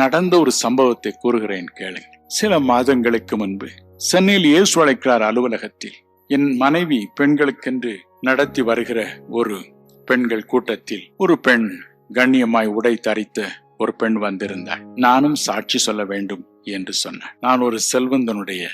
நடந்த ஒரு சம்பவத்தை கூறுகிறேன் கேளுங்க. சில மாதங்களுக்கு முன்பு சென்னையில் இயேசு அழைக்கிறார் அலுவலகத்தில் என் மனைவி பெண்களுக்கென்று நடத்தி வருகிற ஒரு பெண்கள் கூட்டத்தில் ஒரு பெண், கண்ணியமாய் உடை தரித்த ஒரு பெண் வந்திருந்தாள். நானும் சாட்சி சொல்ல வேண்டும் என்று சொன்னேன். நான் ஒரு செல்வந்தனுடைய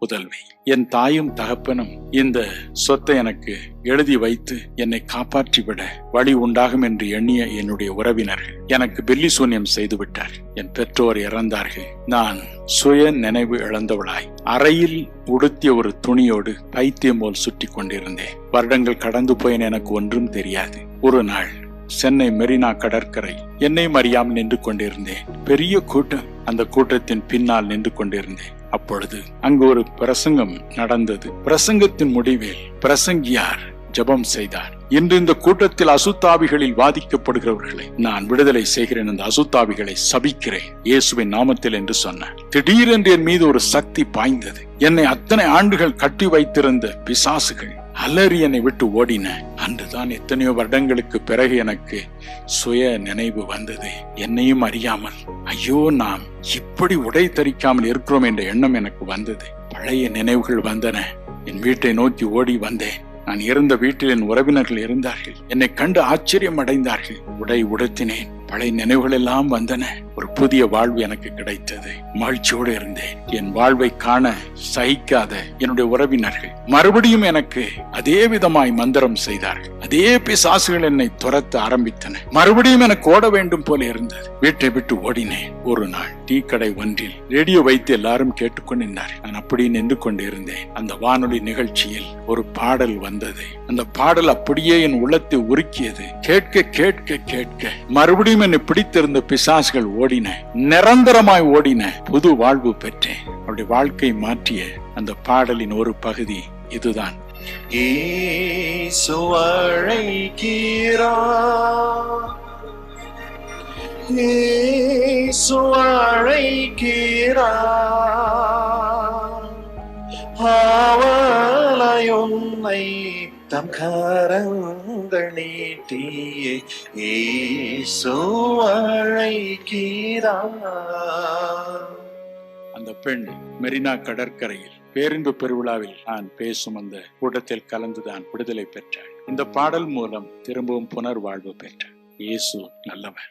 புதல்வி. என் தாயும் தகப்பனும் இந்த சொத்தை எனக்கு எழுதி வைத்து என்னை காப்பாற்றிவிட வழி உண்டாகும் என்று எண்ணிய என்னுடைய உறவினர்கள் எனக்கு பில்லி சூன்யம் செய்து விட்டார். என் பெற்றோர் இறந்தார்கள். நான் சுய நினைவு இழந்தவளாய் அறையில் உடுத்திய ஒரு துணியோடு பைத்தியம் போல் சுற்றி கொண்டிருந்தேன். வருடங்கள் கடந்து போயேன், எனக்கு ஒன்றும் தெரியாது. ஒரு நாள் சென்னை மெரினா கடற்கரை என்னையும் அறியாமல் நின்று கொண்டிருந்தேன். பெரிய கூட்டம். அந்த கூட்டத்தின் பின்னால் நின்று கொண்டிருந்தேன். அப்பொழுது அங்கு ஒரு பிரசங்கம் நடந்தது. பிரசங்கத்தின் முடிவில் பிரசங்கியார் ஜெபம் செய்தார். இன்று இந்த கூட்டத்தில் அசுத்தாவிகளில் வாதிக்கப்படுகிறவர்களை நான் விடுதலை செய்கிறேன், அந்த அசுத்தாவிகளை சபிக்கிறேன் இயேசுவின் நாமத்தில் என்று சொன்னார். திடீரென்று என் மீது ஒரு சக்தி பாய்ந்தது. என்னை அத்தனை ஆண்டுகள் கட்டி வைத்திருந்த பிசாசுகள் அலறி என்னை விட்டு ஓடின. அன்றுதான் எத்தனையோ வருடங்களுக்கு பிறகு எனக்கு சுய நினைவு வந்தது. என்னையும் அறியாமல் ஐயோ நாம் இப்படி உடை தரிக்காமல் இருக்கிறோம் என்ற எண்ணம் எனக்கு வந்தது. பழைய நினைவுகள் வந்தன. என் வீட்டை நோக்கி ஓடி வந்தேன். நான் இருந்த வீட்டில் என் உறவினர்கள் இருந்தார்கள். என்னை கண்டு ஆச்சரியம் அடைந்தார்கள். உடை உடுத்தினேன். பழைய நினைவுகள் எல்லாம் வந்தன. ஒரு புதிய வாழ்வு எனக்கு கிடைத்தது. மகிழ்ச்சியோடு இருந்தேன். என் வாழ்வை காண சகிக்காத என்னுடைய உறவினர்கள் மறுபடியும் எனக்கு அதே விதமாய் மந்திரம் செய்தார்கள். அதே பிசாசுகள் என்னை துரத்த ஆரம்பித்தன. மறுபடியும் எனக்கு ஓட வேண்டும் போல இருந்தது. வீட்டை விட்டு ஓடினேன். ஒரு நாள் டீ கடை ஒன்றில் ரேடியோ வைத்து எல்லாரும் கேட்டுக்கொண்டிருந்தார். நான் அப்படி நின்று கொண்டிருந்தேன். அந்த வானொலி நிகழ்ச்சியில் ஒரு பாடல் வந்தது. அந்த பாடல் அப்படியே என் உள்ளத்தை உருக்கியது. கேட்க கேட்க கேட்க மறுபடியும் என்னை பிடித்திருந்த பிசாசுகள் ஓடின. நிரந்தரமாய் ஓடின. புது வாழ்வு பெற்றேன். அவருடைய வாழ்க்கை மாற்றிய அந்த பாடலின் ஒரு பகுதி இதுதான். இயேசு அழைக்கிறார், இயேசு அழைக்கிறார், ஆவலாய் உன்னை தம் கரங்கள் நீட்டியே இயேசு அழைக்கிறார். அந்த பெண் மெரினா கடற்கரையில் பேருந்து பெருவிழாவில் நான் பேசும் அந்த கூட்டத்தில் கலந்துதான் விடுதலை பெற்றாள். இந்த பாடல் மூலம் திரும்பவும் புனர்வாழ்வு பெற்றாள். இயேசு நல்லவர்.